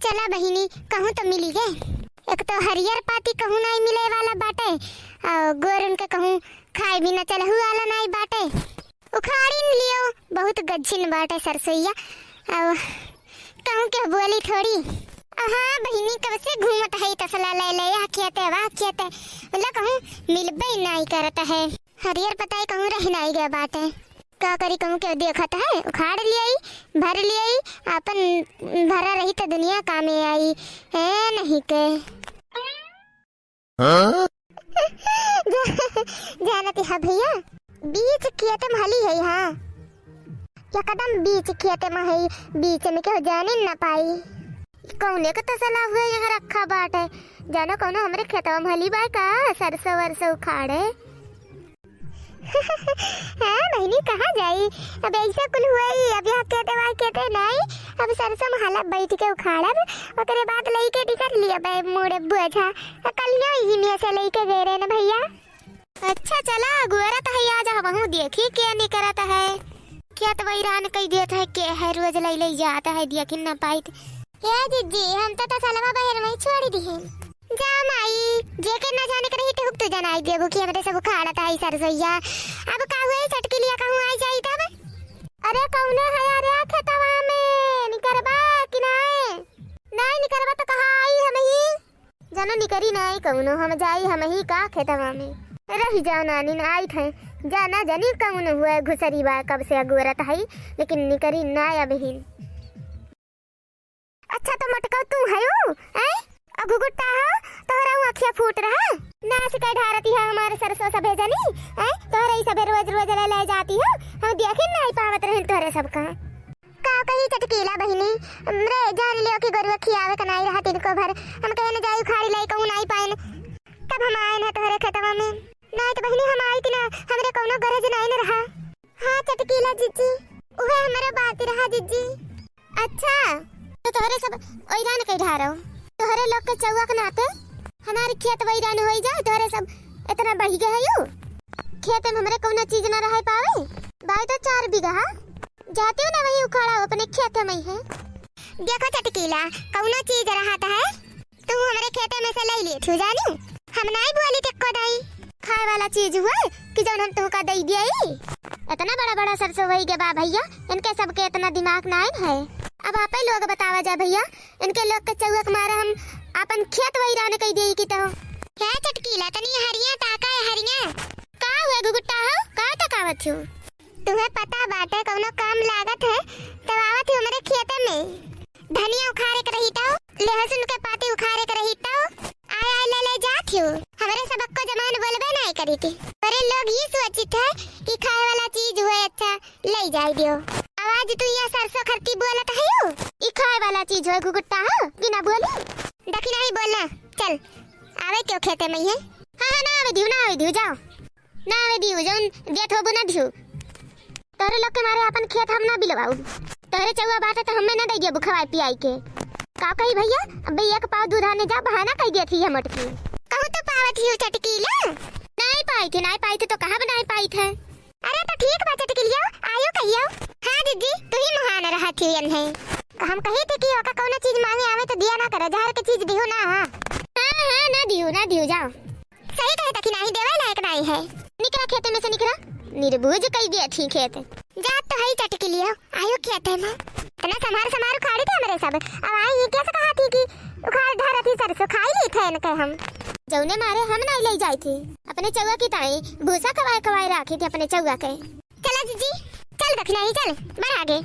चला बहिनी कहूँ तो मिली गए। एक तो हरियर पाती कहूँ नहीं मिले वाला बाटे और गोरन के कहूँ खाए भी न चलहु वाला नहीं बाटे। उखाड़ी न लियो बहुत गज्जिन बाटे सरसोईया और कहूँ के बोली थोड़ी। हाँ बहिनी कब से घूमत है तसला ले ले आखियते वाखियते मतलब कहूँ मिलबे नहीं करता है। हरियर पताई कहूँ रह नहीं गया बाटे का करी कहूँ के देखत है उखाड़ लियाई भर लियाई अपन भरा रही तो दुनिया कामे आई है नहीं के। जानती है भैया बीच खेते में हली है। हाँ क्या कदम बीच खेते में है बीच में क्यों जाने न पाई कौने का तसला हुआ यहाँ रखा बाट है जानो कौनो हमारे खेतवा में हली बाय का सरसों वरसों उखाड़े। हाँ बहनी कहाँ जाई अब ऐसा कुल हुआ ही अब यहाँ कहते नहीं अब सरसों में हला बैठ के उखाड़ब ओकरे बाद लेके निकल लिया बे मोड़े बोझा कल ही में से लेके गए रहे ना भैया। अच्छा चला गुरा तो है आ जा वहाँ देखी क्या नहीं करता है क्या तो वही रान कही देता है क्या है रोज ले जाता है दिया कि ना पाई ये जीजी हम तो सलवा बहर में छोड़ दी है जा माई जेके न जाने कर रही तो हुक तो जनाई देबो कि हमरे सब खाड़ा था सरसोईया अब का हुए चटकी लिया कहूं आई जाई तब। अरे कौने है अरे खेतवा में निकरबा कि नहीं निकरबा तो कहां आई हम ही जानो निकरी नहीं कौनो हम जाई हम ही का खेतवा में रह जाओ नानी न आई थे जाना जानी कौन हुआ घुसरी बा कब से अगुरत है लेकिन निकरी ना अब ही। अच्छा तो मटका तू है हैं अब गुट्टा हो तोहरा आँखिया फूट रहा नाच के ढारती है हमारे सरसों सब भेजनी हैं तोहरा ही सब रोज रोज ले जाती हो हम देखे नहीं पावत रहन तोहरे सब का कही चटकीला बहिनी रे जान लियो कि गरुआ खियावे का नहीं रहा तिनको भर हम कहे न जाई खाड़ी लाई कहूं नहीं पाएन कब हम आए न तोहरे खेतवा में नहीं तो बहिनी हम आई ना हमरे कोनो गरज नहीं न रहा। हां चटकीला जीजी उहे हमरे बात रहा जीजी। अच्छा तो तोहरे सब ओइरान के ढारो तोहरे लोग के चौवा के नाते हमारे खेत वैरान हो जाए तोहरे सब इतना बढ़ गए है यू खेत में हमरे कौन चीज न रह पावे भाई तो 4 बीघा जाते हो ना वही उखाड़ा अपने खेत में है। देखो चटकीला कौन चीज रहा है तू हमरे खेत में से ले लिए तू जानी हम नहीं बोली ते को दई खाए वाला चीज हुआ कि जौन हम तुका दई दिए इतना बड़ा बड़ा सरसों वही के बा भैया इनके सबके इतना दिमाग ना है। अब आप ही लोग बतावा जा भैया इनके लोग के चौवा के मारे हम अपन खेत वही रहने कही देई की तो क्या चटकीला तनी हरिया ताका है हरिया का हुए गुगुट्टा हो का तकावत हो तुम्हें पता बाटे कौनो काम लागत है तब आवत हो मेरे खेत में धनिया उखाड़े के रही तो लहसुन के पाती उखाड़े के रही तो आय ले जात हो हमारे सबक को जमान बोलबे नहीं करी थी अरे लोग ये सोचित है कि खाए वाला चीज हुए अच्छा ले जाई दियो आवाज तू यहाँ सरसों खरती बोलत है यू ई खाए वाला चीज है गुगुट्टा हो बिना बोली देखी नहीं बोलना चल आवे क्यों खेते में है। हां ना आवे दियो जाओ ना आवे दियो जौन देत हो बुना दियो तोरे लोग के मारे अपन खेत हम ना बिलवाऊ तोरे चौवा बात तो हमें ना दे दियो बुखवाई पियाई के का कही भैया अब एक पाव दूध आने जा बहाना कह दिया थी हम मटकी कहूं तो पावत ही चटकीला नहीं पाई थी तो कहां बनाई पाई थे। अरे तो ठीक बात चटकीलिया आयो कहियो। हां दीदी तू ही महान रहा थी है हम कही थे कि ओका कोनो चीज मांगे आवे तो दिया ना करे जहर के चीज दियो ना। हां ना दियो जाओ सही कहे तक नहीं देवे लायक नहीं है निकला खेते में से निकला निर्बुझ कही दिया थी खेत जा तो है चटकीलिया आयो खेते में इतना समार उखाड़ी थे मेरे सब अब आई ये कैसे कहा थी कि उखाड़ ढारा थी सरसों खाई ली थे इनके हम जौने मारे हम नहीं ले जाई थी अपने चौवा की ताई भूसा कवाई राखी थी अपने चौवा के। चला जीजी चल रखना ही चल बढ़ आगे।